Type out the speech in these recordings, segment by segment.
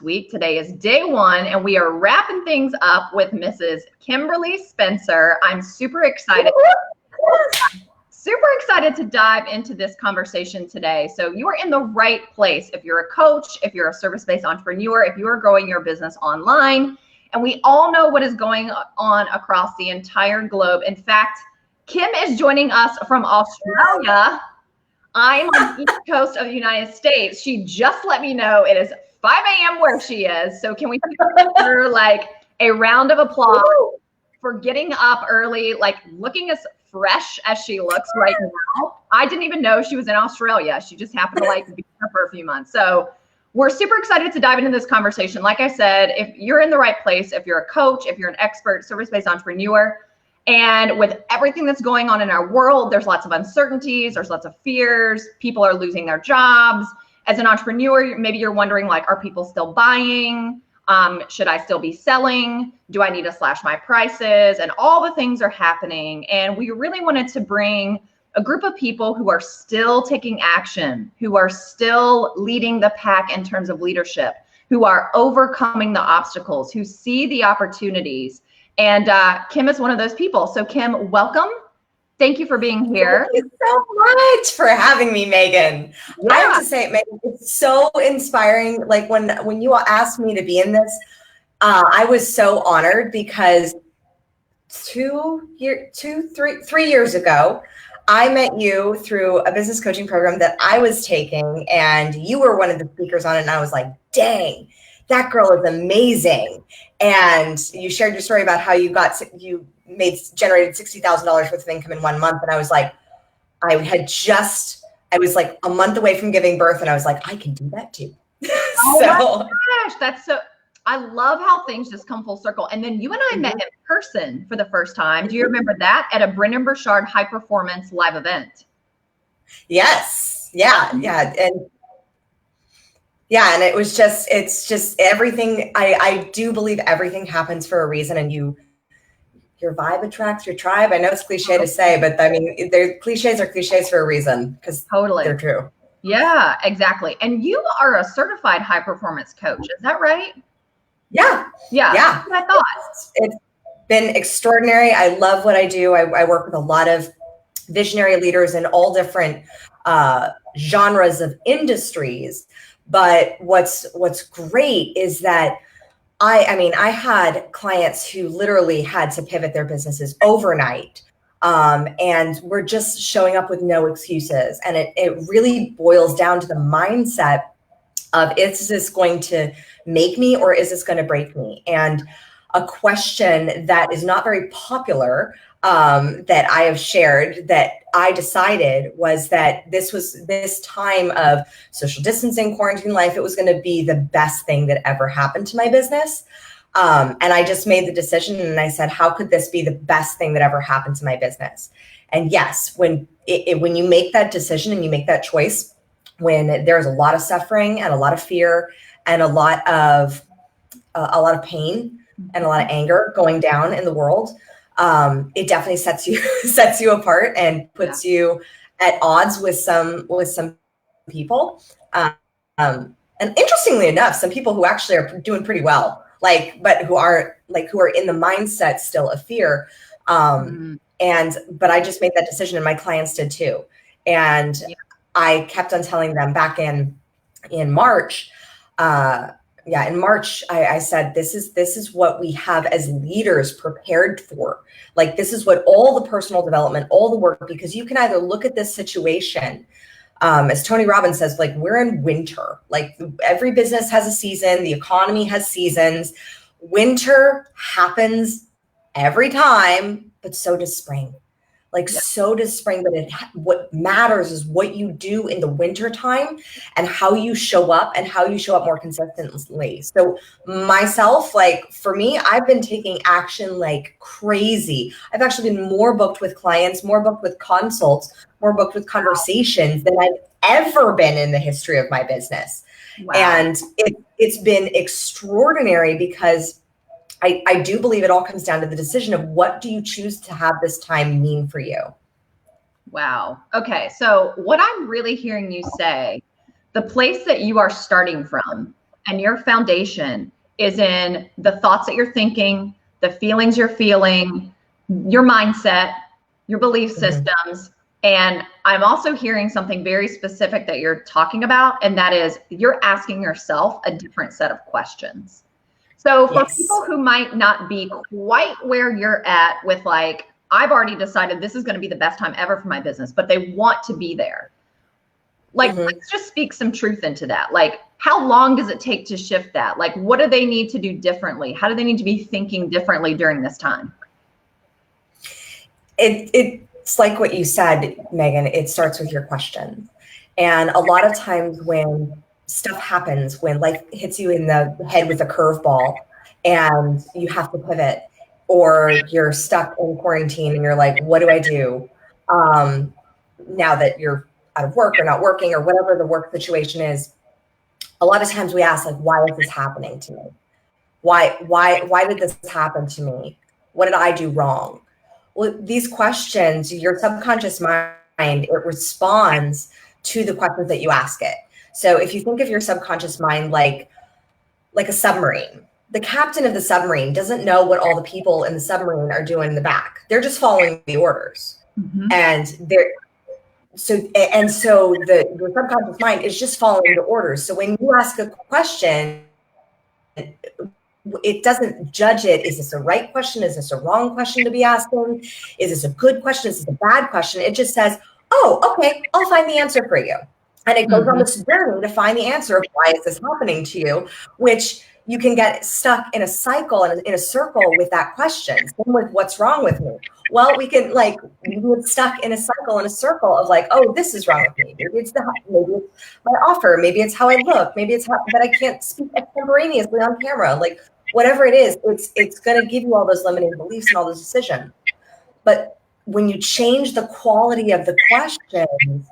week. Today is day one, and we are wrapping things up with Mrs. Kimberly Spencer. I'm super excited. Super excited to dive into this conversation today. So you are in the right place if you're a coach, if you're a service-based entrepreneur, if you are growing your business online. And we all know what is going on across the entire globe. In fact, Kim is joining us from Australia. I'm on the East Coast of the United States. She just let me know it is 5 a.m. where she is. So can we give her like a round of applause for getting up early, like looking as fresh as she looks right now. I didn't even know she was in Australia. She just happened to like be here for a few months. So we're super excited to dive into this conversation. Like I said, if you're in the right place, if you're a coach, if you're an expert service-based entrepreneur, and with everything that's going on in our world, there's lots of uncertainties, there's lots of fears, people are losing their jobs. As an entrepreneur, maybe you're wondering like, are people still buying? Should I still be selling? Do I need to slash my prices? And all the things are happening. And we really wanted to bring a group of people who are still taking action, who are still leading the pack in terms of leadership, who are overcoming the obstacles, who see the opportunities. And Kim is one of those people. So Kim, welcome. Thank you for being here. Thank you so much for having me, Megan. Yeah. I have to say, Megan, it's so inspiring. Like when you asked me to be in this, I was so honored because 3 years ago, I met you through a business coaching program that I was taking, and you were one of the speakers on it. And I was like, dang, that girl is amazing. And you shared your story about how you generated $60,000 worth of income in 1 month. And I was like, I was like a month away from giving birth. And I was like, I can do that too. Oh my gosh, that's so, I love how things just come full circle. And then you and I met in person for the first time. Do you remember that at a Brendan Burchard high performance live event? Yes. Yeah. And it's just everything. I do believe everything happens for a reason, and your vibe attracts your tribe. I know it's cliche to say, but I mean, cliches are cliches for a reason because totally they're true. Yeah, exactly. And you are a certified high performance coach. Is that right? Yeah. That's what I thought. It's been extraordinary. I love what I do. I work with a lot of visionary leaders in all different genres of industries. But what's great is that I had clients who literally had to pivot their businesses overnight. And we're just showing up with no excuses. And it really boils down to the mindset of, is this going to make me or is this going to break me? And a question that is not very popular that I have shared that I decided was that this time of social distancing, quarantine life, it was going to be the best thing that ever happened to my business. And I just made the decision and I said, how could this be the best thing that ever happened to my business? And yes, when you make that decision and you make that choice, when there's a lot of suffering and a lot of fear and a lot of pain and a lot of anger going down in the world, it definitely sets you apart and puts you at odds with some people. And interestingly enough, some people who actually are doing pretty well, but who are in the mindset still of fear. But I just made that decision, and my clients did too. And I kept on telling them back in March. In March, I said, this is what we have as leaders prepared for. Like, this is what all the personal development, all the work, because you can either look at this situation, as Tony Robbins says, like, we're in winter. Like, every business has a season. The economy has seasons. Winter happens every time, but so does spring. So does spring, but what matters is what you do in the winter time and how you show up and how you show up more consistently. So myself, for me, I've been taking action like crazy. I've actually been more booked with clients, more booked with consults, more booked with conversations than I've ever been in the history of my business. Wow. And it's been extraordinary because I do believe it all comes down to the decision of what do you choose to have this time mean for you? Wow. Okay. So what I'm really hearing you say, the place that you are starting from and your foundation is in the thoughts that you're thinking, the feelings you're feeling, your mindset, your belief systems. And I'm also hearing something very specific that you're talking about, and that is you're asking yourself a different set of questions. So for people who might not be quite where you're at with like, I've already decided this is going to be the best time ever for my business, but they want to be there. Like, let's just speak some truth into that. Like, how long does it take to shift that? Like, what do they need to do differently? How do they need to be thinking differently during this time? It's like what you said, Megan, it starts with your questions. And a lot of times when stuff happens, when life hits you in the head with a curveball and you have to pivot, or you're stuck in quarantine and you're like, what do I do? Now that you're out of work or not working or whatever the work situation is, a lot of times we ask, like, why is this happening to me? Why did this happen to me? What did I do wrong? Well, these questions, your subconscious mind, it responds to the questions that you ask it. So if you think of your subconscious mind like a submarine, the captain of the submarine doesn't know what all the people in the submarine are doing in the back. They're just following the orders. And so the subconscious mind is just following the orders. So when you ask a question, it doesn't judge it. Is this a right question? Is this a wrong question to be asking? Is this a good question? Is this a bad question? It just says, oh, okay, I'll find the answer for you. And it goes on this journey to find the answer of why is this happening to you, which you can get stuck in a cycle and in a circle with that question. Same with what's wrong with me. Well, we get stuck in a cycle, in a circle of like, oh, this is wrong with me. Maybe it's my offer. Maybe it's how I look. Maybe it's that I can't speak extemporaneously on camera. Like whatever it is, it's going to give you all those limiting beliefs and all those decisions. But when you change the quality of the questions,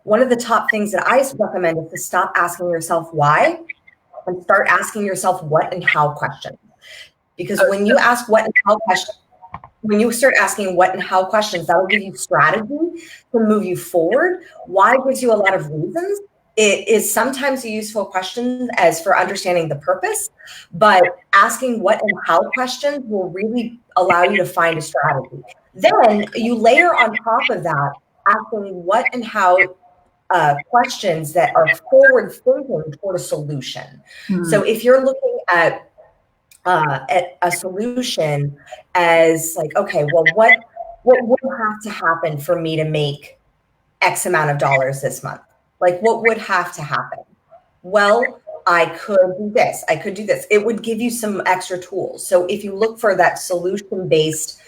one of the top things that I recommend is to stop asking yourself why and start asking yourself what and how questions. Because when you ask what and how questions, when you start asking what and how questions, that will give you strategy to move you forward. Why gives you a lot of reasons. It is sometimes a useful question as for understanding the purpose, but asking what and how questions will really allow you to find a strategy. Then you layer on top of that, asking what and how questions that are forward thinking toward a solution. So if you're looking at a solution as like, okay, well, what would have to happen for me to make X amount of dollars this month? Like, what would have to happen? Well, I could do this. I could do this. It would give you some extra tools. So if you look for that solution-based,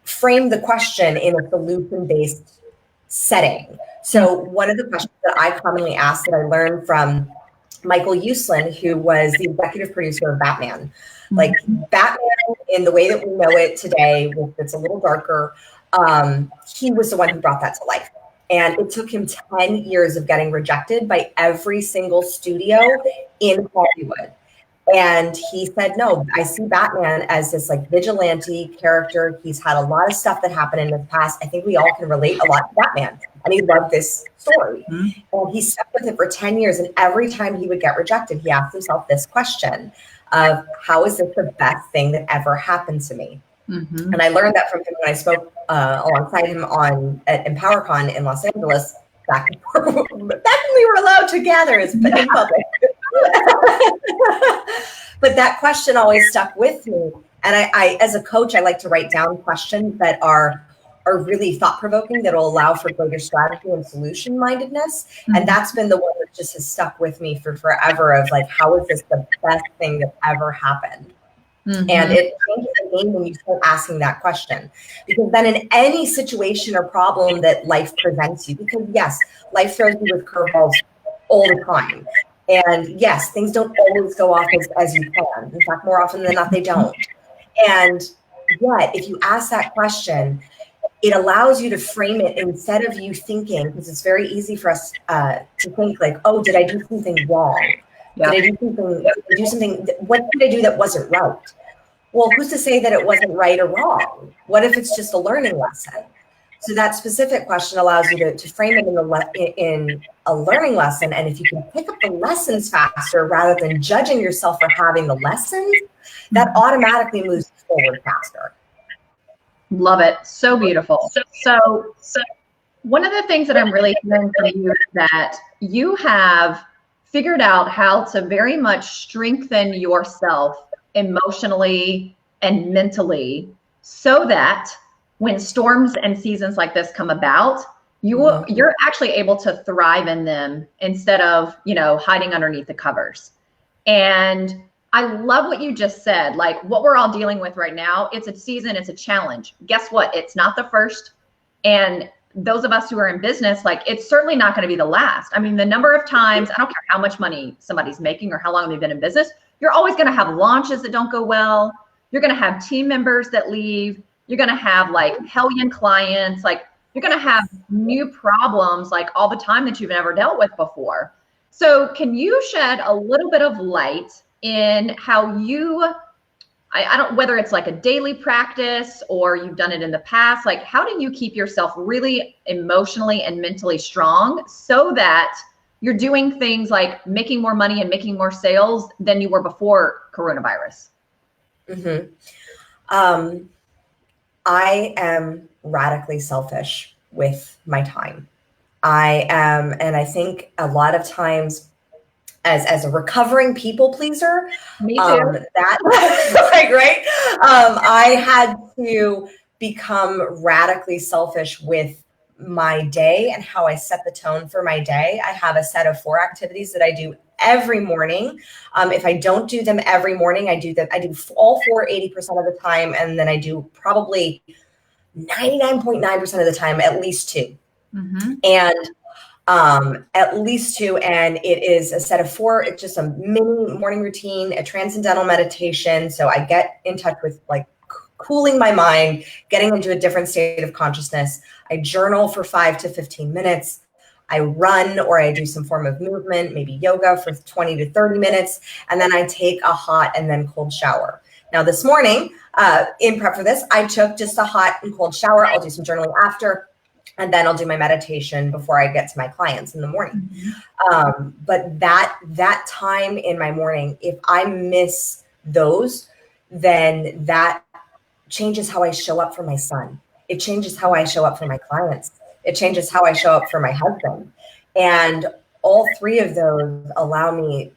frame the question in a solution-based setting. So one of the questions that I commonly ask that I learned from Michael Uslan, who was the executive producer of Batman. Like Batman in the way that we know it today, it's a little darker, he was the one who brought that to life. And it took him 10 years of getting rejected by every single studio in Hollywood. And he said, no, I see Batman as this like vigilante character. He's had a lot of stuff that happened in the past. I think we all can relate a lot to Batman. And he loved this story. And he stuck with it for 10 years. And every time he would get rejected, he asked himself this question of how is this the best thing that ever happened to me? And I learned that from him when I spoke alongside him at EmpowerCon in Los Angeles back when we were allowed to gather in public. But that question always stuck with me. And I, as a coach, I like to write down questions that are really thought-provoking, that will allow for greater strategy and solution-mindedness. And that's been the one that just has stuck with me for forever of like, how is this the best thing that ever happened? And it changes the game when you start asking that question, because then in any situation or problem that life presents you, because yes, life throws you with curveballs all the time. And yes, things don't always go off as you plan. In fact, more often than not, they don't. And yet, if you ask that question, it allows you to frame it instead of you thinking, because it's very easy for us to think like, oh, did I do something wrong? Did I do something? What did I do that wasn't right? Well, who's to say that it wasn't right or wrong? What if it's just a learning lesson? So that specific question allows you to frame it in a learning lesson. And if you can pick up the lessons faster rather than judging yourself for having the lessons, that automatically moves forward faster. Love it. So beautiful. So one of the things that I'm really hearing from you is that you have figured out how to very much strengthen yourself emotionally and mentally so that when storms and seasons like this come about, you're actually able to thrive in them instead of, hiding underneath the covers. And I love what you just said. Like what we're all dealing with right now, it's a season, it's a challenge. Guess what? It's not the first. And those of us who are in business, like it's certainly not going to be the last. I mean, the number of times, I don't care how much money somebody's making or how long they've been in business, you're always going to have launches that don't go well. You're going to have team members that leave. You're going to have like hellion clients. Like you're going to have new problems like all the time that you've never dealt with before. So can you shed a little bit of light in how you, I don't, whether it's like a daily practice or you've done it in the past, like how do you keep yourself really emotionally and mentally strong so that you're doing things like making more money and making more sales than you were before coronavirus? I am radically selfish with my time. I am, and I think a lot of times as a recovering people pleaser, Me too. right? I had to become radically selfish with my day and how I set the tone for my day. I have a set of 4 activities that I do every morning. If I don't do them every morning, I do all 4 80% of the time, and then I do probably 99.9% of the time at least 2. And at least 2, and it is a set of 4. It's just a mini morning routine, a transcendental meditation. So I get in touch with like cooling my mind, getting into a different state of consciousness. I journal for 5 to 15 minutes. I run or I do some form of movement, maybe yoga for 20 to 30 minutes. And then I take a hot and then cold shower. Now this morning, in prep for this, I took just a hot and cold shower. I'll do some journaling after. And then I'll do my meditation before I get to my clients in the morning. But that time in my morning, if I miss those, then that changes how I show up for my son. It changes how I show up for my clients. It changes how I show up for my husband. And all 3 of those allow me,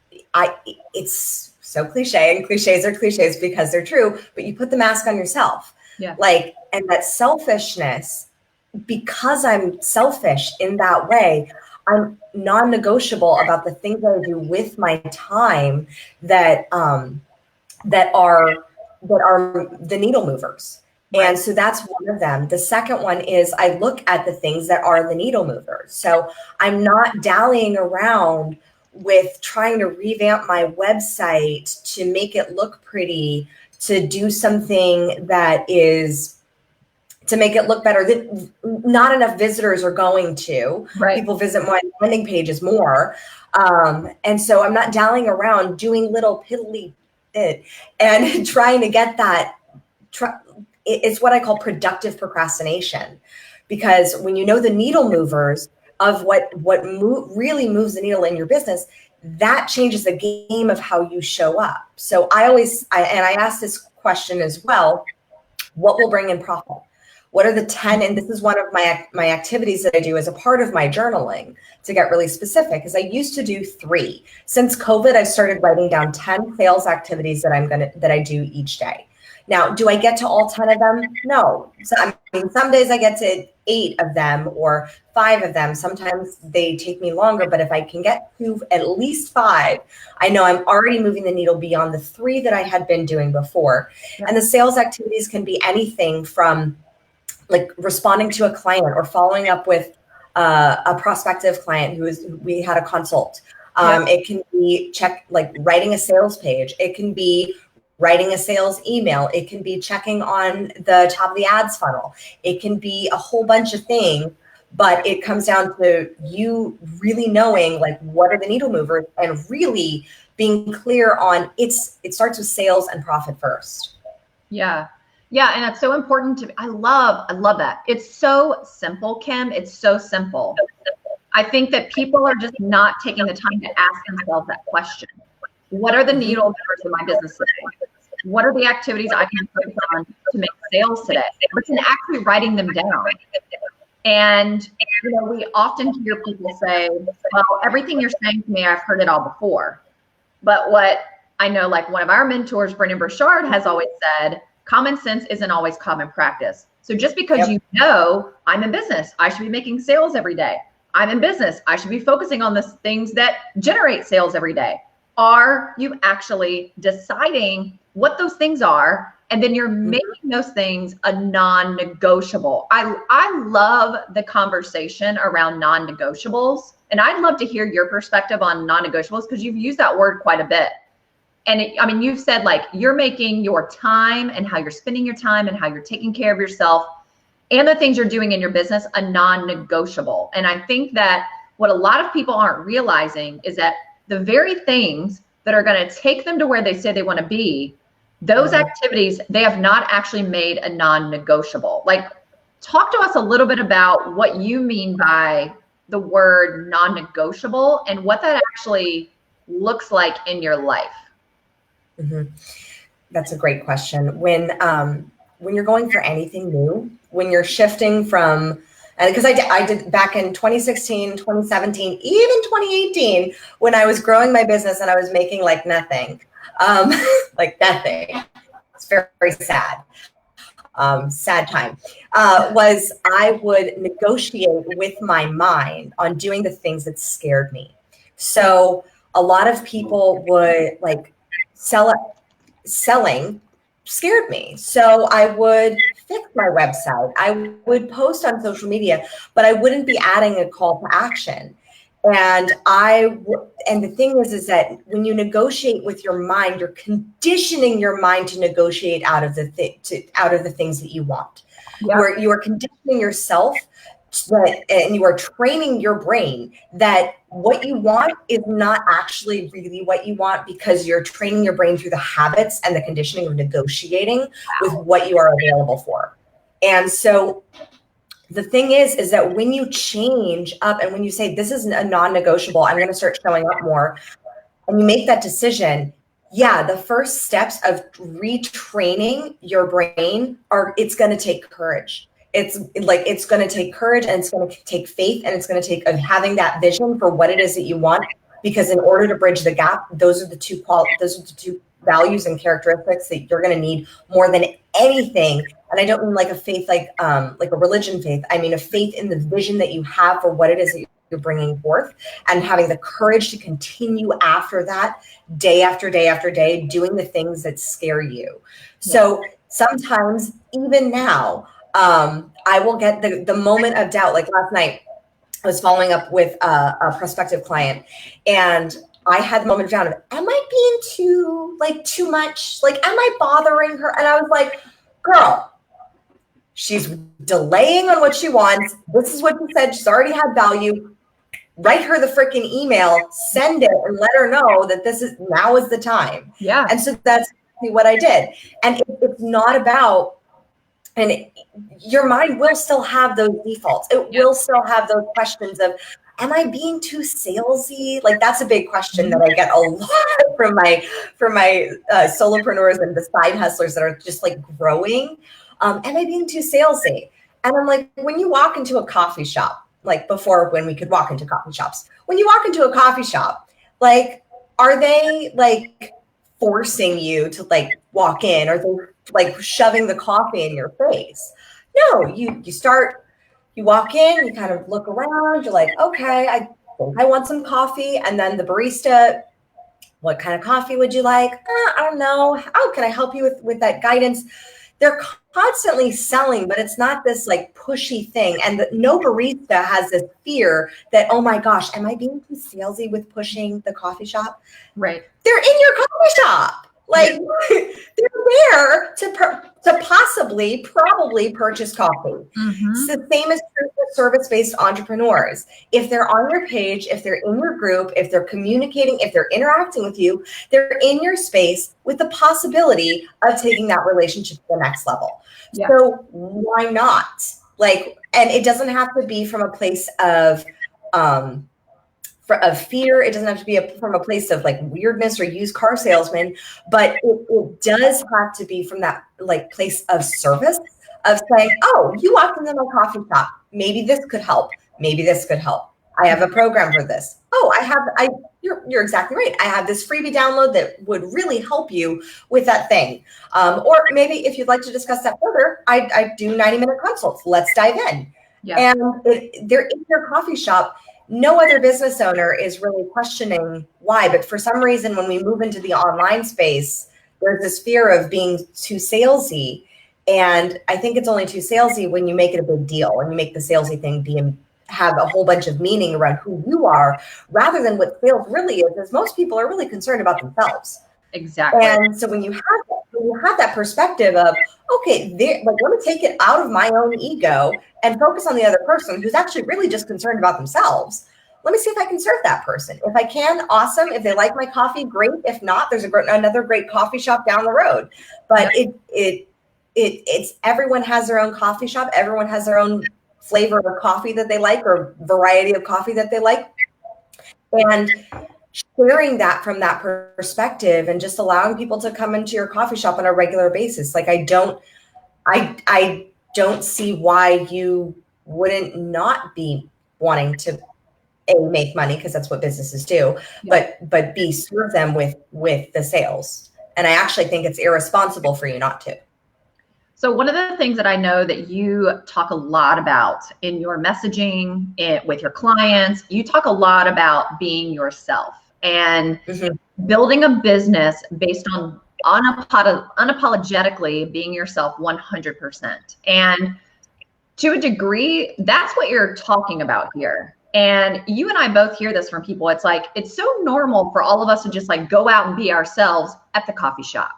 it's so cliche, and cliches are cliches because they're true, but you put the mask on yourself. Yeah. Like, and that selfishness, because I'm selfish in that way, I'm non-negotiable about the things that I do with my time that are the needle movers. Right. And so that's one of them. The second one is I look at the things that are the needle movers. So I'm not dallying around with trying to revamp my website to make it look pretty, to do something that is to make it look better that not enough visitors are going to. Right. People visit my landing pages more. And so I'm not dallying around doing little piddly bit and trying to get that. It's what I call productive procrastination, because when you know the needle movers of what really moves the needle in your business, that changes the game of how you show up. So I ask this question as well: what will bring in profit? What are the 10? And this is one of my activities that I do as a part of my journaling to get really specific, because I used to do 3. Since COVID, I've started writing down 10 sales activities that I do each day. Now, do I get to all 10 of them? No. So, I mean, some days I get to 8 of them or 5 of them. Sometimes they take me longer, but if I can get to at least 5, I know I'm already moving the needle beyond the 3 that I had been doing before. Yeah. And the sales activities can be anything from like responding to a client or following up with a prospective client we had a consult. It can be writing a sales page. It can be writing a sales email. It can be checking on the top of the ads funnel. It can be a whole bunch of things, but it comes down to you really knowing like what are the needle movers and really being clear on it starts with sales and profit first. Yeah. Yeah. And it's so important I love that. It's so simple, Kim. It's so simple. I think that people are just not taking the time to ask themselves that question. What are the needle movers in my business today? What are the activities I can focus on to make sales today? But then actually writing them down. And, we often hear people say, well, everything you're saying to me, I've heard it all before. But what I know, like one of our mentors, Brendan Burchard, has always said, common sense isn't always common practice. So just because you know I'm in business, I should be making sales every day. I'm in business, I should be focusing on the things that generate sales every day. Are you actually deciding what those things are? And then you're making those things a non-negotiable. I love the conversation around non-negotiables. And I'd love to hear your perspective on non-negotiables because you've used that word quite a bit. And you've said like you're making your time and how you're spending your time and how you're taking care of yourself and the things you're doing in your business a non-negotiable. And I think that what a lot of people aren't realizing is that the very things that are going to take them to where they say they want to be, those activities, they have not actually made a non-negotiable. Like, talk to us a little bit about what you mean by the word non-negotiable and what that actually looks like in your life. That's a great question. When you're going for anything new, when you're shifting from, because I did back in 2016, 2017, even 2018, when I was growing my business and I was making like nothing, like nothing. It's very, very sad. Sad time, was I would negotiate with my mind on doing the things that scared me. So a lot of people would like selling scared me. So I would fix my website. I would post on social media, but I wouldn't be adding a call to action. And the thing is that when you negotiate with your mind, you're conditioning your mind to negotiate out of the things that you want. Where you are conditioning yourself and you are training your brain that what you want is not actually really what you want, because you're training your brain through the habits and the conditioning of negotiating with what you are available for. And so the thing is that when you change up and when you say, this is a non-negotiable, I'm going to start showing up more, and you make that decision, the first steps of retraining your brain it's going to take courage. It's going to take courage, and it's going to take faith, and it's going to take having that vision for what it is that you want. Because in order to bridge the gap, those are the two values and characteristics that you're going to need more than anything. And I don't mean like a faith, like a religion faith. I mean a faith in the vision that you have for what it is that you're bringing forth, and having the courage to continue after that day after day after day, doing the things that scare you. So sometimes, even now, I will get the moment of doubt. Like last night, I was following up with a prospective client, and I had the moment of doubt of, am I being too much? Like, am I bothering her? And I was like, girl, she's delaying on what she wants. This is what she said. She's already had value. Write her the freaking email, send it, and let her know that now is the time. Yeah. And so that's what I did. And it's not about, and your mind will still have those defaults. It will still have those questions of, am I being too salesy? Like, that's a big question that I get a lot from my solopreneurs and the side hustlers that are just like growing. Am I being too salesy? And I'm like, when you walk into a coffee shop, like before when we could walk into coffee shops, when you walk into a coffee shop, like, are they like forcing you to like walk in? Are they like shoving the coffee in your face? No, you walk in, you kind of look around, you're like, okay, I think I want some coffee. And then the barista, what kind of coffee would you like? I don't know. Oh, can I help you with that guidance? They're constantly selling, but it's not this like pushy thing. And no barista has this fear that, oh my gosh, am I being too salesy with pushing the coffee shop? Right. They're in your coffee shop. Like, they're there to possibly, probably purchase coffee. It's the same as true for service-based entrepreneurs. If they're on your page, if they're in your group, if they're communicating, if they're interacting with you, they're in your space with the possibility of taking that relationship to the next level. Yeah. So why not? Like, and it doesn't have to be from a place of fear. It doesn't have to be from a place of like weirdness or used car salesman, but it does have to be from that like place of service, of saying, oh, you walked into my coffee shop. Maybe this could help. Maybe this could help. I have a program for this. Oh, you're exactly right. I have this freebie download that would really help you with that thing. Or maybe if you'd like to discuss that further, I do 90-minute consults. Let's dive in. Yeah. And they're in your coffee shop. No other business owner is really questioning why, but for some reason, when we move into the online space, there's this fear of being too salesy. And I think it's only too salesy when you make it a big deal and you make the salesy thing have a whole bunch of meaning around who you are, rather than what sales really is most people are really concerned about themselves. Exactly. And so when you have that perspective of, okay, let me take it out of my own ego and focus on the other person who's actually really just concerned about themselves. Let me see if I can serve that person. If I can, awesome. If they like my coffee, great. If not, there's another great coffee shop down the road. But it's everyone has their own coffee shop. Everyone has their own flavor of coffee that they like, or variety of coffee that they like. And sharing that from that perspective and just allowing people to come into your coffee shop on a regular basis. Like I don't see why you wouldn't not be wanting to make money, because that's what businesses do, but B, serve them with the sales. And I actually think it's irresponsible for you not to. So one of the things that I know that you talk a lot about in your messaging with your clients, you talk a lot about being yourself and building a business based on unapologetically being yourself 100%. And to a degree, that's what you're talking about here. And you and I both hear this from people. It's like, it's so normal for all of us to just like go out and be ourselves at the coffee shop,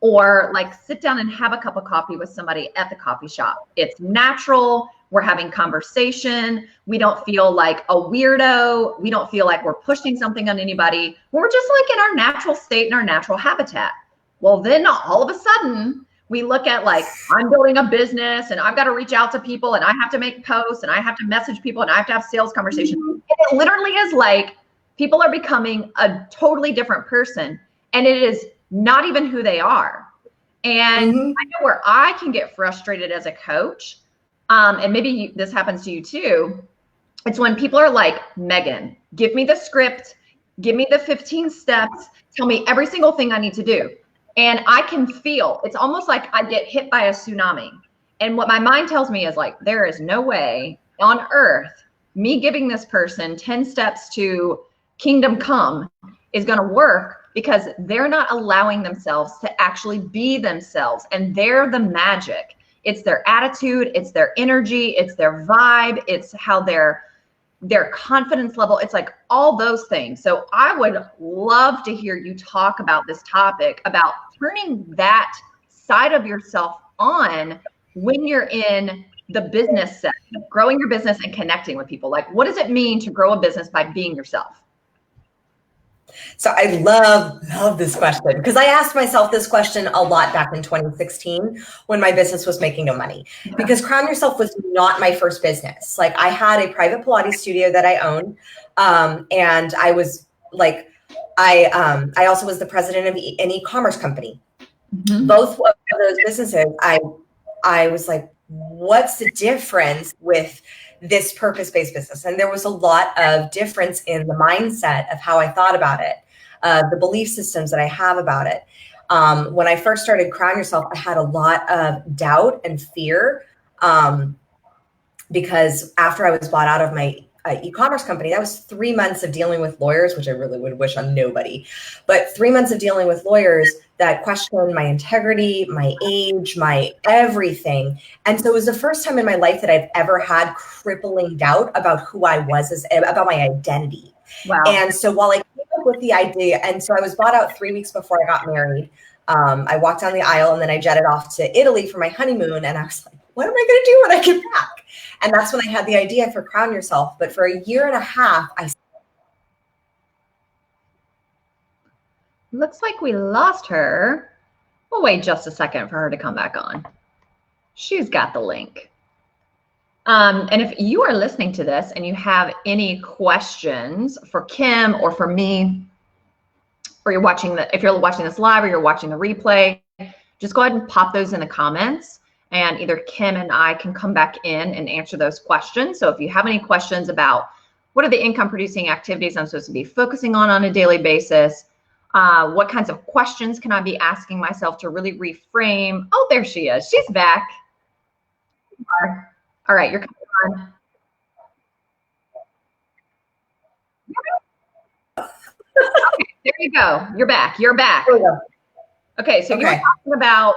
or like sit down and have a cup of coffee with somebody at the coffee shop. It's natural. We're having conversation. We don't feel like a weirdo. We don't feel like we're pushing something on anybody. We're just like in our natural state, in our natural habitat. Well, then all of a sudden we look at like, I'm building a business and I've got to reach out to people and I have to make posts and I have to message people and I have to have sales conversations. And it literally is like people are becoming a totally different person, and it is not even who they are. And I know where I can get frustrated as a coach, and maybe this happens to you too. It's when people are like, Megan, give me the script, give me the 15 steps, tell me every single thing I need to do. And I can feel, it's almost like I get hit by a tsunami. And what my mind tells me is like, there is no way on earth me giving this person 10 steps to kingdom come is going to work, because they're not allowing themselves to actually be themselves. And they're the magic. It's their attitude, it's their energy, it's their vibe, it's how their confidence level, it's like all those things. So I would love to hear you talk about this topic, about turning that side of yourself on when you're in the business setting, growing your business and connecting with people. Like, what does it mean to grow a business by being yourself? So I love this question, because I asked myself this question a lot back in 2016 when my business was making no money, because Crown Yourself was not my first business. Like, I had a private Pilates studio that I owned. And I was like, I also was the president of an e-commerce company. Both of those businesses, I was like, what's the difference with this purpose-based business? And there was a lot of difference in the mindset of how I thought about it, the belief systems that I have about it. When I first started Crown Yourself, I had a lot of doubt and fear, because after I was bought out of my e-commerce company, that was 3 months of dealing with lawyers, which I really would wish on nobody, but 3 months of dealing with lawyers that questioned my integrity, my age, my everything. And so it was the first time in my life that I've ever had crippling doubt about who I was, about my identity. Wow. And so while I came up with the idea, and so I was bought out 3 weeks before I got married. I walked down the aisle and then I jetted off to Italy for my honeymoon. And I was like, what am I going to do when I get back? And that's when I had the idea for Crown Yourself. But for a year and a half, Looks like we lost her. We'll wait just a second for her to come back on. She's got the link. And if you are listening to this and you have any questions for Kim or for me, or if you're watching this live or you're watching the replay, just go ahead and pop those in the comments, and either Kim and I can come back in and answer those questions. So if you have any questions about what are the income producing activities I'm supposed to be focusing on a daily basis, what kinds of questions can I be asking myself to really reframe? Oh, there she is. She's back. All right, you're coming on. Okay, there you go. You're back. You're back. Okay, so you were talking about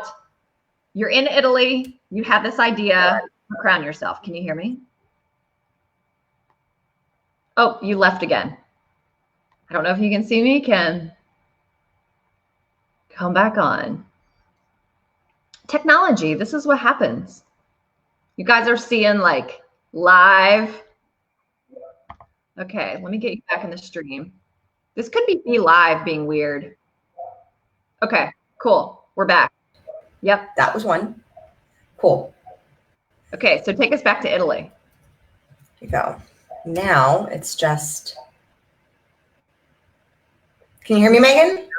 you're in Italy. You have this idea to crown yourself. Can you hear me? Oh, you left again. I don't know if you can see me. Can come back on. Technology, this is what happens. You guys are seeing like live. Okay, let me get you back in the stream. This could be live being weird. Okay, cool. We're back. Yep. That was one. Cool. Okay, so take us back to Italy. Here you go. Now it's just, can you hear me, Megan?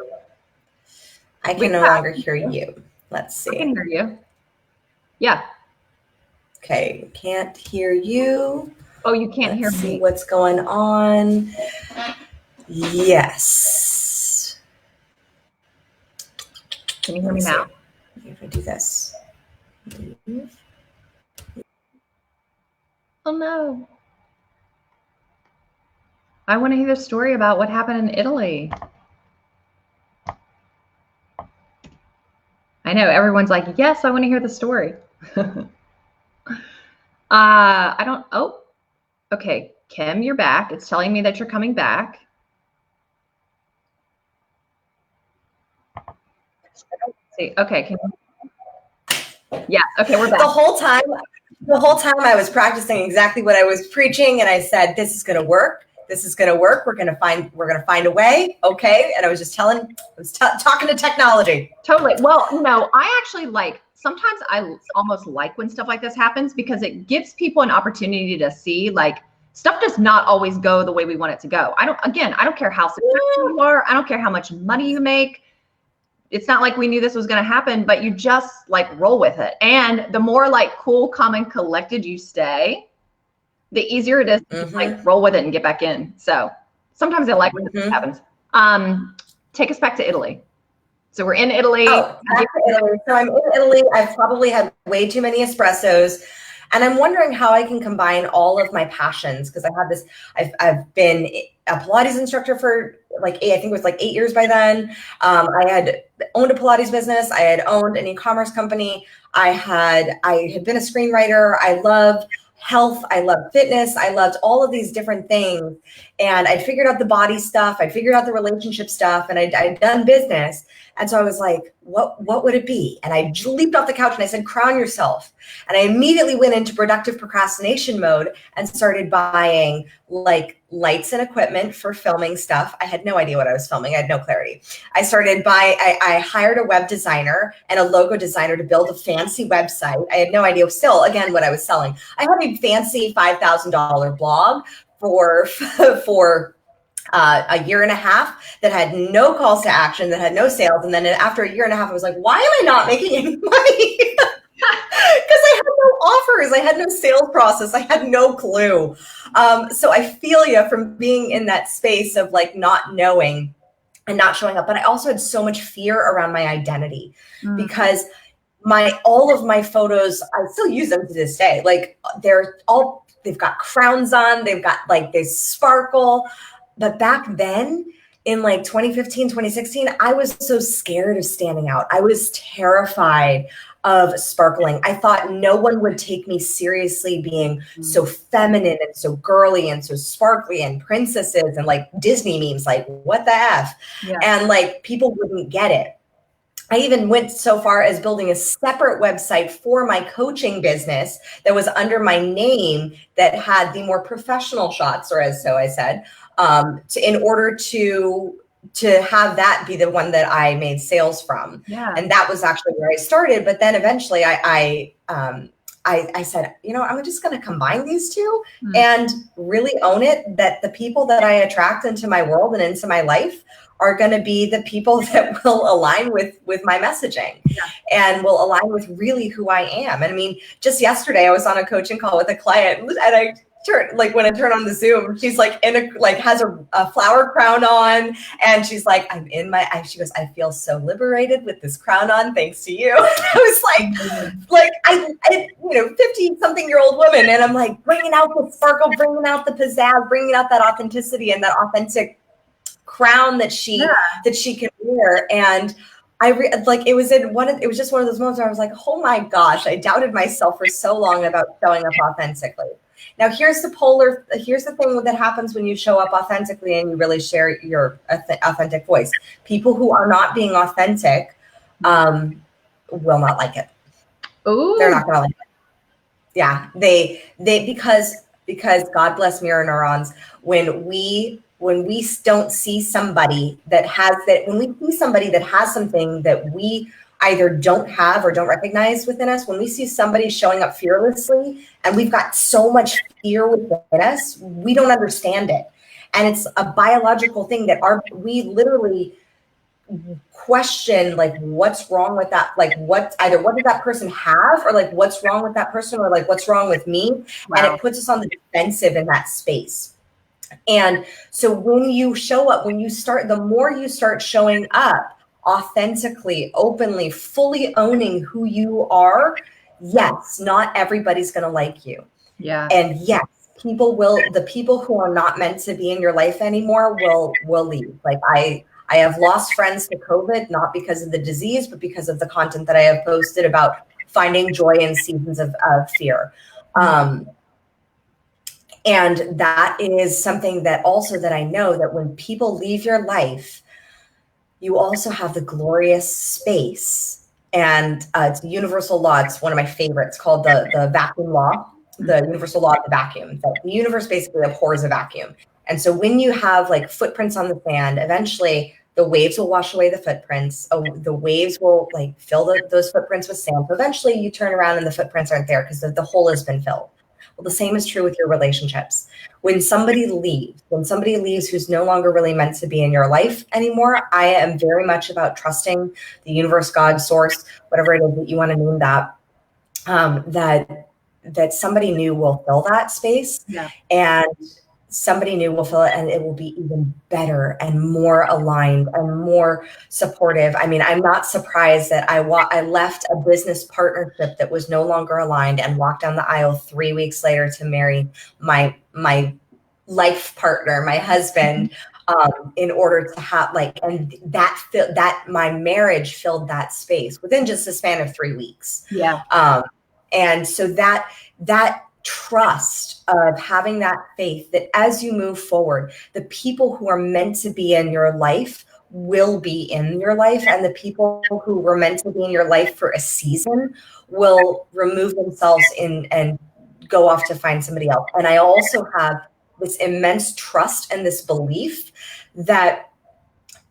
I can no longer hear you. Let's see. I can hear you. Yeah. Okay, can't hear you. Oh, you can't hear me. See what's going on. Yes. Can you hear me now? If I do this. Oh no. I want to hear the story about what happened in Italy. I know everyone's like, yes, I want to hear the story. Oh, okay. Kim, you're back. It's telling me that you're coming back. See, okay. Yeah, okay, we're back. The whole time I was practicing exactly what I was preaching, and I said, this is going to work. This is going to work. We're going to find a way. Okay. And I was just talking to technology. Totally. Well, I actually sometimes I almost like when stuff like this happens, because it gives people an opportunity to see stuff does not always go the way we want it to go. I don't care how successful you are. I don't care how much money you make. It's not like we knew this was going to happen, but you just roll with it. And the more cool, calm, and collected you stay, the easier it is to roll with it and get back in. So sometimes I like when this happens. Take us back to Italy. So we're in Italy. Oh, back to Italy. So I'm in Italy. I've probably had way too many espressos. And I'm wondering how I can combine all of my passions, because I have this, I've been a Pilates instructor for I think it was 8 years by then. I had owned a Pilates business. I had owned an e-commerce company. I had been a screenwriter. I loved health. I loved fitness. I loved all of these different things. And I figured out the body stuff. I figured out the relationship stuff, and I'd done business. And so I was like, what would it be? And I leaped off the couch and I said, crown yourself. And I immediately went into productive procrastination mode and started buying lights and equipment for filming stuff. I had no idea what I was filming. I had no clarity. I hired a web designer and a logo designer to build a fancy website. I had no idea still, again, what I was selling. I had a fancy $5,000 blog for a year and a half that had no calls to action, that had no sales. And then after a year and a half, I was like, why am I not making any money? Because I had no offers. I had no sales process. I had no clue. So I feel you from being in that space of not knowing and not showing up. But I also had so much fear around my identity because all of my photos, I still use them to this day. They've got crowns on, they've got they sparkle. But back then in 2015, 2016, I was so scared of standing out. I was terrified of sparkling. I thought no one would take me seriously being so feminine and so girly and so sparkly and princesses and Disney memes, what the F? Yeah. And people wouldn't get it. I even went so far as building a separate website for my coaching business that was under my name that had the more professional shots, or as so I said, in order to have that be the one that I made sales from. Yeah. And that was actually where I started. But then eventually I said, I'm just going to combine these two and really own it, that the people that I attract into my world and into my life are going to be the people that will align with my messaging and will align with really who I am. And I mean, just yesterday I was on a coaching call with a client, and I turned, like when I turn on the Zoom, she's like has a flower crown on, and she's like, she goes, I feel so liberated with this crown on, thanks to you. I was like I 50 something year old woman, and I'm like bringing out the sparkle, bringing out the pizzazz, bringing out that authenticity and that authentic crown that she can wear. And it was just one of those moments where I was like, oh my gosh, I doubted myself for so long about showing up authentically. Now here's the thing that happens when you show up authentically and you really share your authentic voice. People who are not being authentic will not like it. Ooh. They're not gonna like it. Yeah, they because God bless mirror neurons. When we don't see somebody that has that, when we see somebody that has something that we either don't have or don't recognize within us, when we see somebody showing up fearlessly and we've got so much fear within us, we don't understand it. And it's a biological thing that we literally question, like, what's wrong with that? Like, what did that person have, or like, what's wrong with that person, or like, what's wrong with me? Wow. And it puts us on the defensive in that space. And so when you show up, the more you start showing up authentically, openly, fully owning who you are, yes, not everybody's going to like you. Yeah. And yes, the people who are not meant to be in your life anymore will leave. Like I have lost friends to COVID, not because of the disease, but because of the content that I have posted about finding joy in seasons of fear. And that is something that I know that when people leave your life, you also have the glorious space. And it's a universal law. It's one of my favorites, called the vacuum law, the universal law of the vacuum. So the universe basically abhors a vacuum. And so when you have like footprints on the sand, eventually the waves will wash away the footprints. The waves will like fill those footprints with sand. So eventually you turn around and the footprints aren't there because the hole has been filled. Well, the same is true with your relationships. When somebody leaves who's no longer really meant to be in your life anymore, I am very much about trusting the universe, God, source, whatever it is that you want to name that, that somebody new will fill that space. Yeah. And somebody new will fill it, and it will be even better and more aligned and more supportive. I mean, I'm not surprised that I left a business partnership that was no longer aligned and walked down the aisle 3 weeks later to marry my life partner, my husband, in order to have and that my marriage filled that space within just a span of 3 weeks. Yeah. And so that trust of having that faith that as you move forward, the people who are meant to be in your life will be in your life, and the people who were meant to be in your life for a season will remove themselves and go off to find somebody else. And I also have this immense trust and this belief that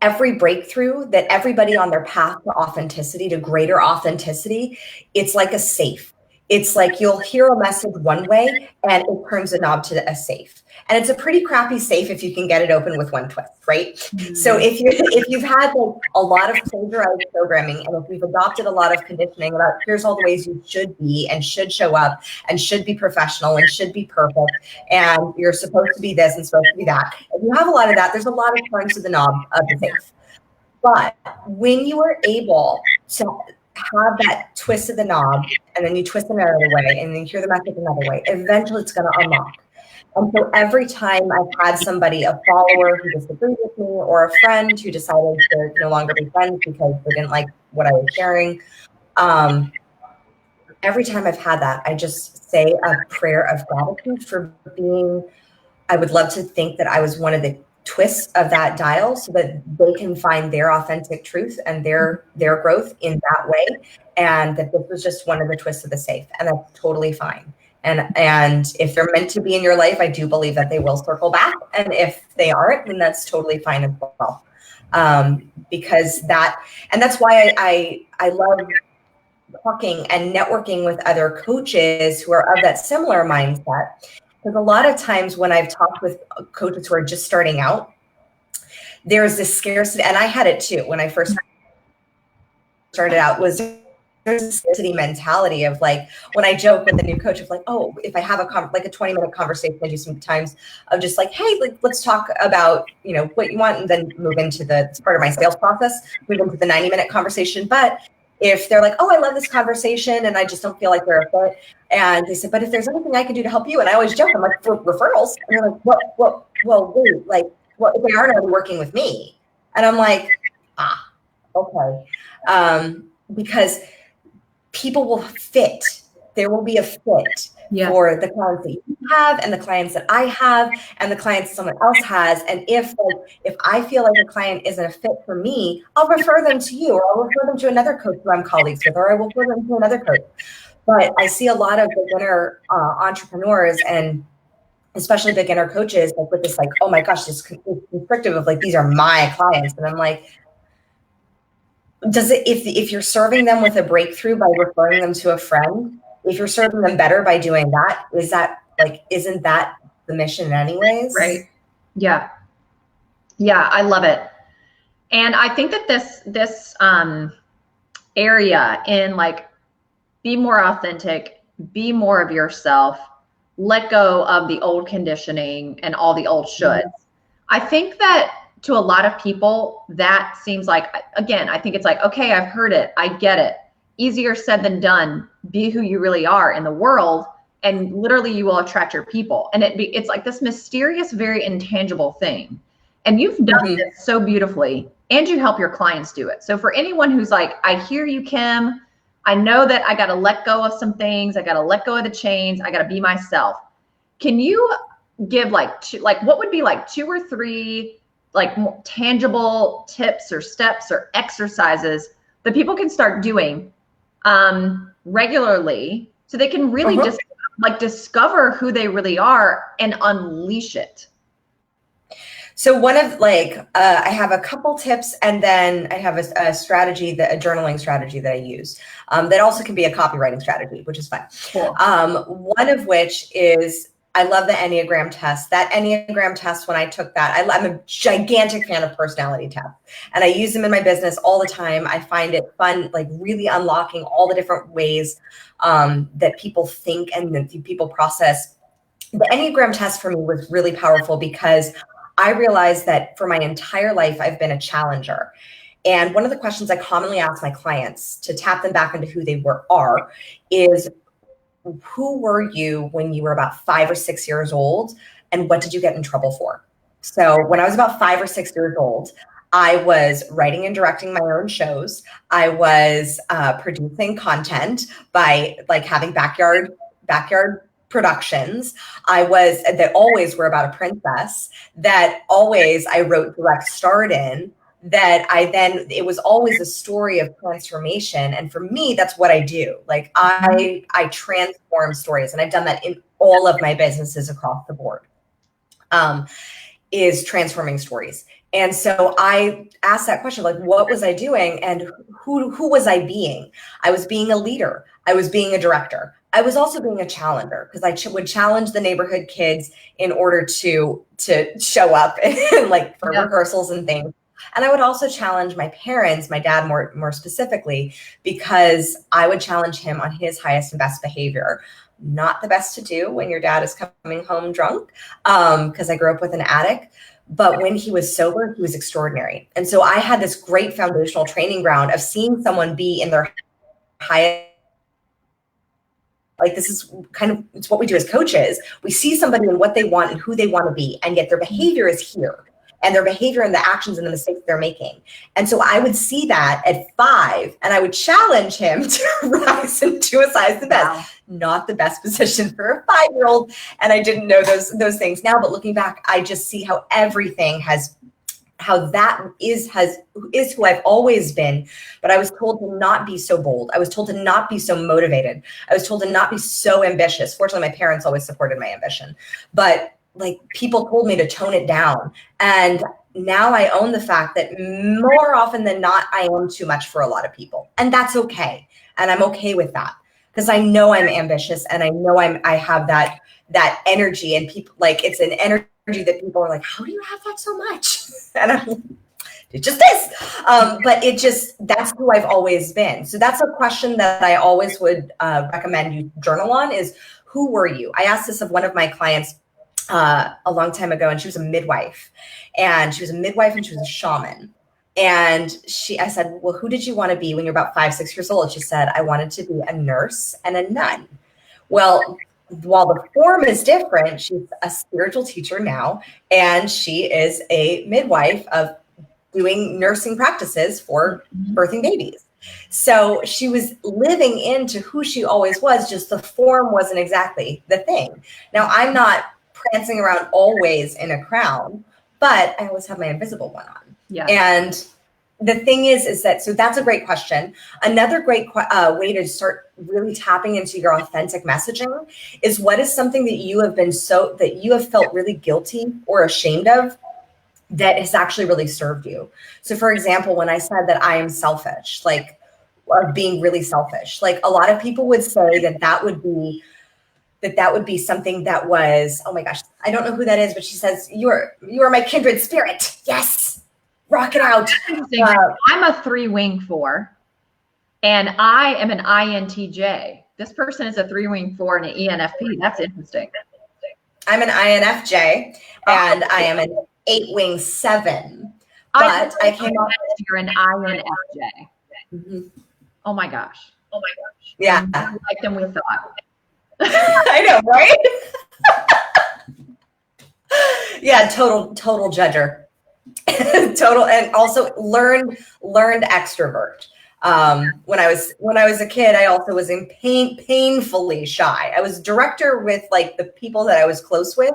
every breakthrough, that everybody on their path to authenticity, to greater authenticity, it's like a safe. It's like you'll hear a message one way and it turns a knob to a safe. And it's a pretty crappy safe if you can get it open with one twist, right? Mm-hmm. So if you've had like a lot of plagiarized programming, and if you've adopted a lot of conditioning about here's all the ways you should be and should show up and should be professional and should be perfect and you're supposed to be this and supposed to be that. If you have a lot of that, there's a lot of turns to the knob of the safe. But when you are able to have that twist of the knob, and then you twist it another way, and then you hear the message another way, eventually it's going to unlock. And so every time I've had somebody, a follower who disagreed with me, or a friend who decided to no longer be friends because they didn't like what I was sharing, every time I've had that, I just say a prayer of gratitude for being, I would love to think that I was one of the twists of that dial so that they can find their authentic truth and their growth in that way. And that this was just one of the twists of the safe, and that's totally fine. And if they're meant to be in your life, I do believe that they will circle back. And if they aren't, then that's totally fine as well. Because that's why I love talking and networking with other coaches who are of that similar mindset. Because a lot of times when I've talked with coaches who are just starting out, there's this scarcity, and I had it too when I first started out, was there's a scarcity mentality of like, when I joke with a new coach of like, oh, if I have a 20-minute conversation, I do sometimes of just like, hey, let's talk about, what you want, and then move into it's part of my sales process, move into the 90-minute conversation. But if they're like, oh, I love this conversation and I just don't feel like they're a fit, and they said, but if there's anything I can do to help you, and I always joke, I'm like, for referrals, and they're like, well, wait, like, what if they aren't already working with me? And I'm like, okay, because people will fit. There will be a fit for the clients that you have and the clients that I have and the clients someone else has. And if I feel like a client isn't a fit for me, I'll refer them to you, or I'll refer them to another coach who I'm colleagues with, or I will refer them to another coach. But I see a lot of beginner entrepreneurs, and especially beginner coaches, like with this, like, oh my gosh, this constrictive of like, these are my clients. And I'm like, if you're serving them with a breakthrough by referring them to a friend, if you're serving them better by doing that, isn't that the mission anyways? Right. Yeah. Yeah. I love it. And I think that this area in like, be more authentic, be more of yourself, let go of the old conditioning and all the old shoulds. I think that to a lot of people, that seems like, again, I think it's like, okay, I've heard it. I get it. Easier said than done. Be who you really are in the world, and literally you will attract your people. And it's like this mysterious, very intangible thing. And you've done this so beautifully, and you help your clients do it. So for anyone who's like, I hear you, Kim, I know that I got to let go of some things. I got to let go of the chains. I got to be myself. Can you give what would be like 2 or 3 like more tangible tips or steps or exercises that people can start doing regularly so they can really just like discover who they really are and unleash it? So one of I have a couple tips, and then I have a strategy, a journaling strategy that I use that also can be a copywriting strategy, which is fun. Cool. One of which is, I love the Enneagram test. That Enneagram test, when I took that, I'm a gigantic fan of personality tests, and I use them in my business all the time. I find it fun, like really unlocking all the different ways that people think and that people process. The Enneagram test for me was really powerful because I realized that for my entire life, I've been a challenger. And one of the questions I commonly ask my clients to tap them back into who they are is, who were you when you were about 5 or 6 years old, and what did you get in trouble for? So when I was about 5 or 6 years old, I was writing and directing my own shows. I was producing content by like having backyard productions. That always were about a princess, that always I wrote direct starred in, that it was always a story of transformation. And for me, that's what I do. Like I transform stories, and I've done that in all of my businesses across the board, is transforming stories. And so I asked that question, like, what was I doing, and who was I being? I was being a leader. I was being a director. I was also being a challenger, because I would challenge the neighborhood kids in order to show up and like for rehearsals and things. And I would also challenge my parents, my dad more specifically, because I would challenge him on his highest and best behavior. Not the best to do when your dad is coming home drunk, because I grew up with an addict. But when he was sober, he was extraordinary. And so I had this great foundational training ground of seeing someone be in their highest. Like, this is it's what we do as coaches. We see somebody and what they want and who they want to be, and yet their behavior is here. and their behavior and the actions and the mistakes they're making. And so I would see that at 5, and I would challenge him to rise into a size the best. Wow. Not the best position for a 5-year-old. And I didn't know those things now, but looking back, I just see how everything how that is who I've always been. But I was told to not be so bold. I was told to not be so motivated. I was told to not be so ambitious. Fortunately, my parents always supported my ambition, but like people told me to tone it down. And now I own the fact that more often than not, I am too much for a lot of people. And that's okay. And I'm okay with that because I know I'm ambitious and I know I have that energy, and people like, it's an energy that people are like, how do you have that so much? And I'm like, it just is. But that's who I've always been. So that's a question that I always would recommend you journal on is, who were you? I asked this of one of my clients a long time ago, and she was a midwife, and she was a shaman. And I said, well, who did you want to be when you're about 5, 6 years old? She said, I wanted to be a nurse and a nun. Well, while the form is different, she's a spiritual teacher now, and she is a midwife of doing nursing practices for birthing babies. So she was living into who she always was, just the form wasn't exactly the thing. Now, I'm not prancing around always in a crown, but I always have my invisible one on. Yeah. And the thing is that, so that's a great question. Another great way to start really tapping into your authentic messaging is, what is something that you have felt really guilty or ashamed of that has actually really served you? So for example, when I said that I am selfish, like of being really selfish, like a lot of people would say that would be something that was, oh my gosh, I don't know who that is, but she says, you are my kindred spirit. Yes. Rock it out. I'm a 3-wing 4, and I am an INTJ. This person is a 3-wing 4 and an ENFP. That's interesting. I'm an INFJ, and I am an 8-wing 7. But I came up. You're an INFJ. Mm-hmm. Oh my gosh. Yeah. More like than we thought. I know, right? Yeah, total judger. Total, and also learned extrovert. When I was a kid, I also was painfully shy. I was director with like the people that I was close with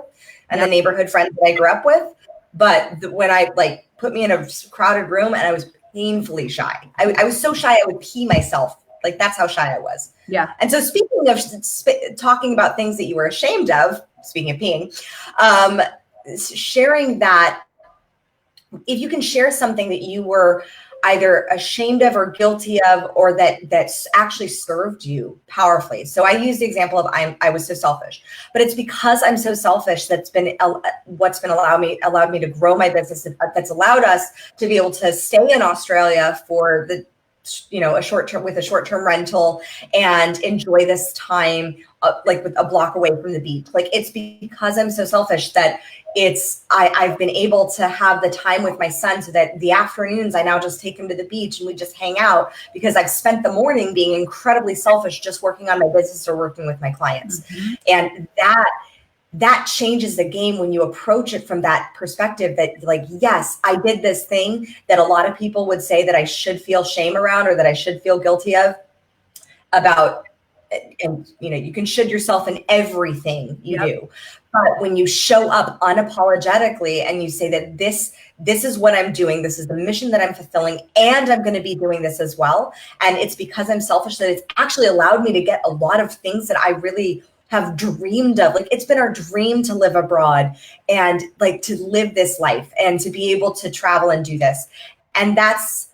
and the neighborhood friends that I grew up with. But when I put me in a crowded room, and I was painfully shy. I was so shy I would pee myself. Like, that's how shy I was. Yeah. And so speaking of talking about things that you were ashamed of, speaking of peeing, sharing that, if you can share something that you were either ashamed of or guilty of, or that's actually served you powerfully. So I use the example of I was so selfish, but it's because I'm so selfish that's been what's been allowed me to grow my business. That's allowed us to be able to stay in Australia for a short-term rental and enjoy this time with a block away from the beach. Like, it's because I'm so selfish that I've been able to have the time with my son, so that the afternoons I now just take him to the beach and we just hang out, because I've spent the morning being incredibly selfish just working on my business or working with my clients. Mm-hmm. And that changes the game when you approach it from that perspective, that like, yes, I did this thing that a lot of people would say that I should feel shame around, or that I should feel guilty about. And you can should yourself in everything you do. But when you show up unapologetically and you say that this is what I'm doing, this is the mission that I'm fulfilling, and I'm going to be doing this as well, and it's because I'm selfish that it's actually allowed me to get a lot of things that I really have dreamed of. Like, it's been our dream to live abroad and like to live this life and to be able to travel and do this. And that's,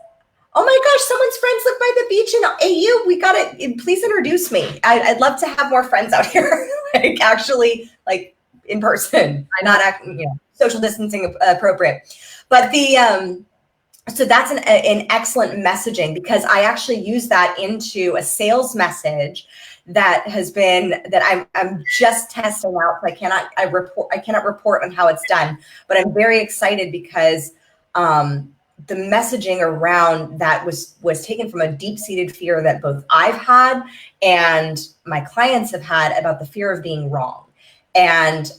oh my gosh, someone's friends live by the beach in AU. We got it. Please introduce me. I'd love to have more friends out here, like actually, like in person. I'm not social distancing appropriate. But so that's an excellent messaging, because I actually use that into a sales message that I'm just testing out. So I cannot report on how it's done, but I'm very excited because the messaging around that was taken from a deep-seated fear that both I've had and my clients have had about the fear of being wrong. And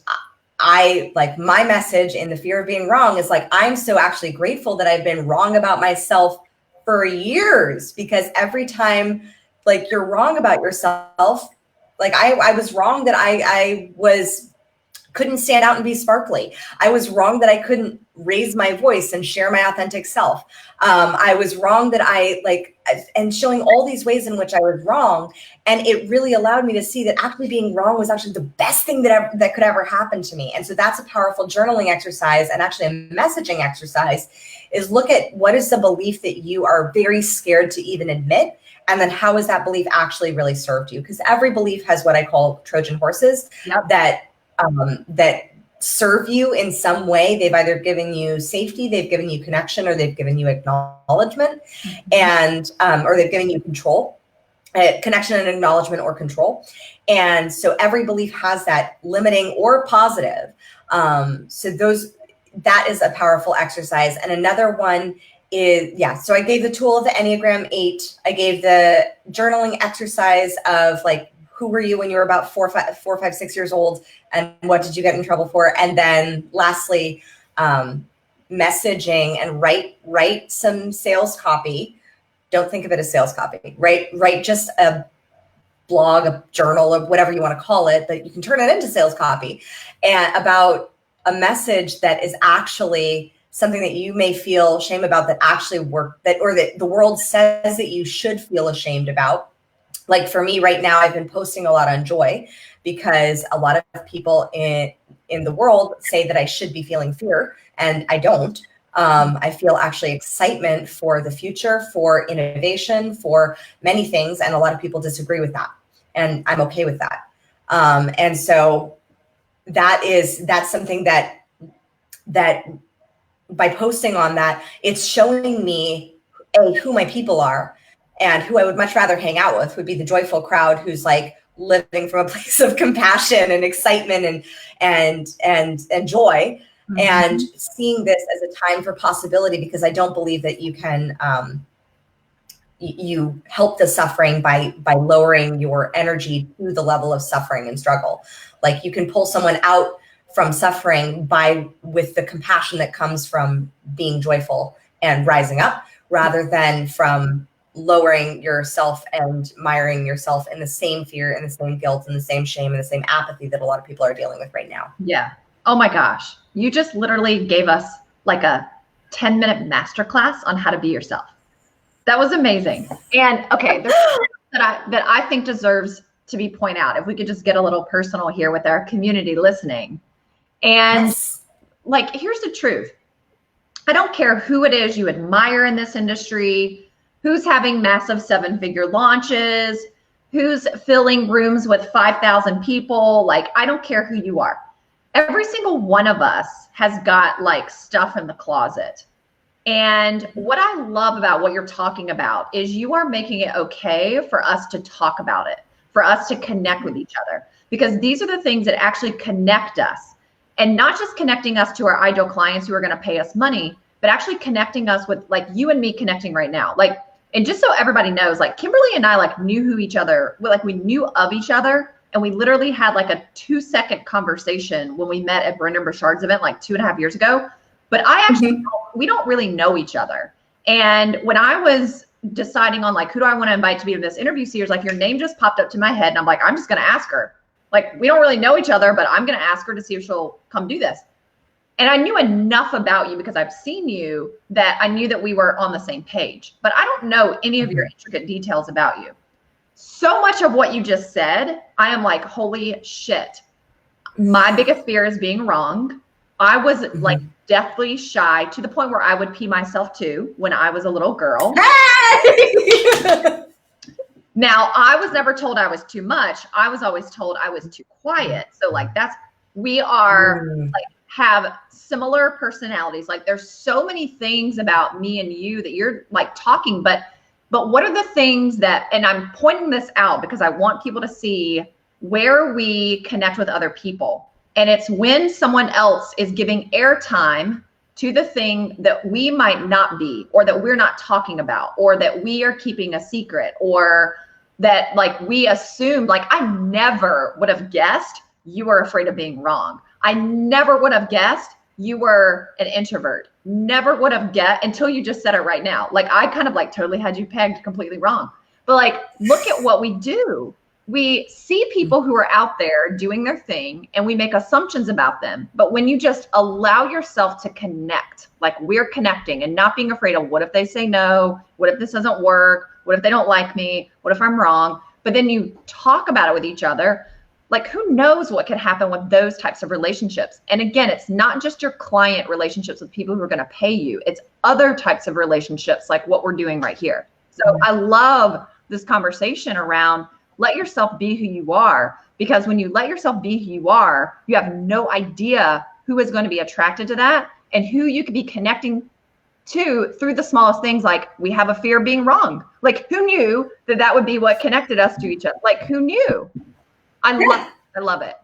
I like my message in the fear of being wrong is like, I'm so actually grateful that I've been wrong about myself for years, because every time like you're wrong about yourself, like I was wrong that I couldn't stand out and be sparkly. I was wrong that I couldn't raise my voice and share my authentic self. I was wrong that and showing all these ways in which I was wrong. And it really allowed me to see that actually being wrong was actually the best thing that could ever happen to me. And so that's a powerful journaling exercise, and actually a messaging exercise, is look at what is the belief that you are very scared to even admit. And then how has that belief actually really served you? Because every belief has what I call Trojan horses. Yep. That serve you in some way. They've either given you safety, they've given you connection, or they've given you acknowledgement, and or they've given you control, connection and acknowledgement or control. And so every belief has that, limiting or positive. So that is a powerful exercise. And another one is, so I gave the tool of the Enneagram 8. I gave the journaling exercise of like, who were you when you were about 4, 5, 6 years old, and what did you get in trouble for? And then lastly, messaging, and write some sales copy. Don't think of it as sales copy. Write just a blog, a journal, or whatever you want to call it, but you can turn it into sales copy, and about a message that is actually something that you may feel shame about, that actually that the world says that you should feel ashamed about. Like for me right now, I've been posting a lot on joy, because a lot of people in the world say that I should be feeling fear, and I don't. I feel actually excitement for the future, for innovation, for many things. And a lot of people disagree with that. And I'm okay with that. And so that's something that by posting on that, it's showing me who my people are, and who I would much rather hang out with would be the joyful crowd, who's like living from a place of compassion and excitement and joy. Mm-hmm. And seeing this as a time for possibility, because I don't believe that you can you help the suffering by lowering your energy to the level of suffering and struggle. Like you can pull someone out from suffering with the compassion that comes from being joyful and rising up, rather than from lowering yourself and miring yourself in the same fear and the same guilt and the same shame and the same apathy that a lot of people are dealing with right now. Yeah. Oh my gosh. You just literally gave us like a 10-minute masterclass on how to be yourself. That was amazing. And okay, there's that I think deserves to be pointed out. If we could just get a little personal here with our community listening. And like, here's the truth. I don't care who it is you admire in this industry, who's having massive 7-figure launches, who's filling rooms with 5,000 people. Like, I don't care who you are. Every single one of us has got like stuff in the closet. And what I love about what you're talking about is you are making it okay for us to talk about it, for us to connect with each other, because these are the things that actually connect us, and not just connecting us to our ideal clients who are going to pay us money, but actually connecting us with like you and me connecting right now. Like, and just so everybody knows, like Kimberly and I like knew who each other, like we knew of each other. And we literally had like a 2-second conversation when we met at Brendan Burchard's event like 2.5 years ago. But I actually, we don't really know each other. And when I was deciding on like, who do I want to invite to be in this interview series, like your name just popped up to my head. And I'm like, I'm just going to ask her. Like, we don't really know each other, but I'm going to ask her to see if she'll come do this. And I knew enough about you because I've seen you that I knew that we were on the same page. But I don't know any of your intricate details about you. So much of what you just said, I am like, holy shit. My biggest fear is being wrong. I was like deathly shy to the point where I would pee myself too when I was a little girl. Now, I was never told I was too much. I was always told I was too quiet. So like we are like have similar personalities. Like there's so many things about me and you that you're like talking, but what are the things that, and I'm pointing this out because I want people to see where we connect with other people. And it's when someone else is giving airtime to the thing that we might not be, or that we're not talking about, or that we are keeping a secret, or that like we assumed, like I never would have guessed you were afraid of being wrong. I never would have guessed you were an introvert. Never would have guessed until you just said it right now. Like I kind of like totally had you pegged completely wrong. But like, look at what we do. We see people who are out there doing their thing and we make assumptions about them. But when you just allow yourself to connect, like we're connecting and not being afraid of what if they say no? What if this doesn't work? What if they don't like me? What if I'm wrong? But then you talk about it with each other. Like who knows what could happen with those types of relationships? And again, it's not just your client relationships with people who are going to pay you. It's other types of relationships like what we're doing right here. So I love this conversation around let yourself be who you are, because when you let yourself be who you are, you have no idea who is going to be attracted to that and who you could be connecting to through the smallest things. Like we have a fear of being wrong. Like who knew that that would be what connected us to each other? Like who knew? I love it.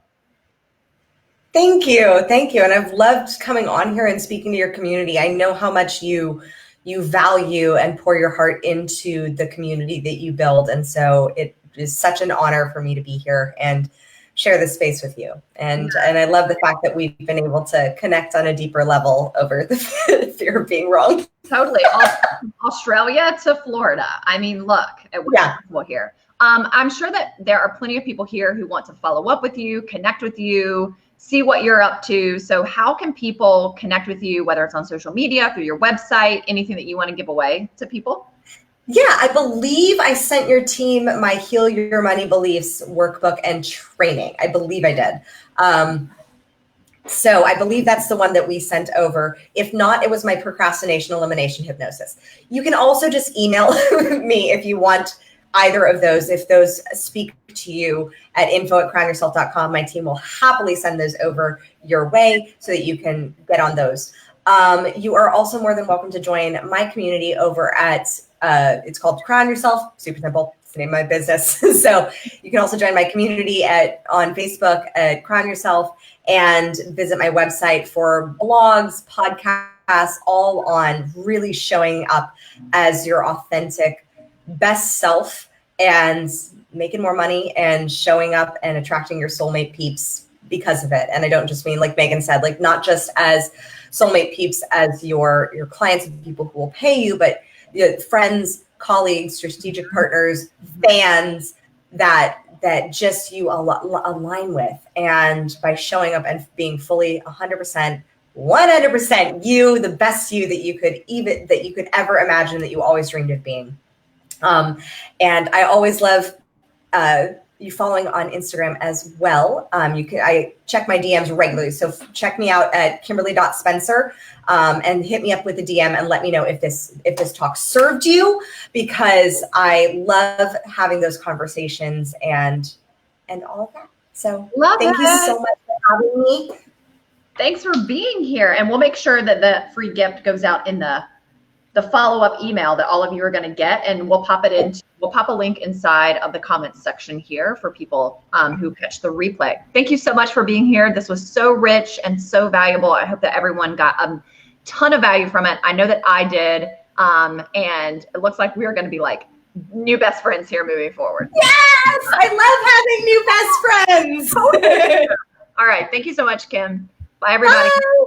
Thank you. Thank you. And I've loved coming on here and speaking to your community. I know how much you value and pour your heart into the community that you build. And so it is such an honor for me to be here and share this space with you. And I love the fact that we've been able to connect on a deeper level over the fear of being wrong. Totally. Australia to Florida. I mean, look at what's possible here. I'm sure that there are plenty of people here who want to follow up with you, connect with you, see what you're up to. So how can people connect with you, whether it's on social media, through your website, anything that you want to give away to people? Yeah, I believe I sent your team my Heal Your Money Beliefs workbook and training. I believe I did. So I believe that's the one that we sent over. If not, it was my procrastination elimination hypnosis. You can also just email me if you want either of those. If those speak to you at info@crownyourself.com, my team will happily send those over your way so that you can get on those. You are also more than welcome to join my community over at, it's called Crown Yourself, super simple, it's the name of my business. So you can also join my community on Facebook at Crown Yourself and visit my website for blogs, podcasts, all on really showing up as your authentic best self and making more money and showing up and attracting your soulmate peeps because of it. And I don't just mean, like Megan said, like not just as soulmate peeps as your clients and people who will pay you, but friends, colleagues, strategic partners, fans that just you align with. And by showing up and being fully 100% you, the best you that you could ever imagine, that you always dreamed of being. And I always love you following on Instagram as well. I check my DMs regularly. So check me out at kimberly.spencer and hit me up with a DM and let me know if this talk served you, because I love having those conversations and all of that. So thank you so much for having me. Thanks for being here. And we'll make sure that the free gift goes out in the follow-up email that all of you are going to get, and we'll pop a link inside of the comments section here for people who catch the replay. Thank you so much for being here. This was so rich and so valuable. I hope that everyone got a ton of value from it. I know that I did. And it looks like we're going to be like new best friends here moving forward. Yes, I love having new best friends. All right. Thank you so much, Kim. Bye, everybody. Bye.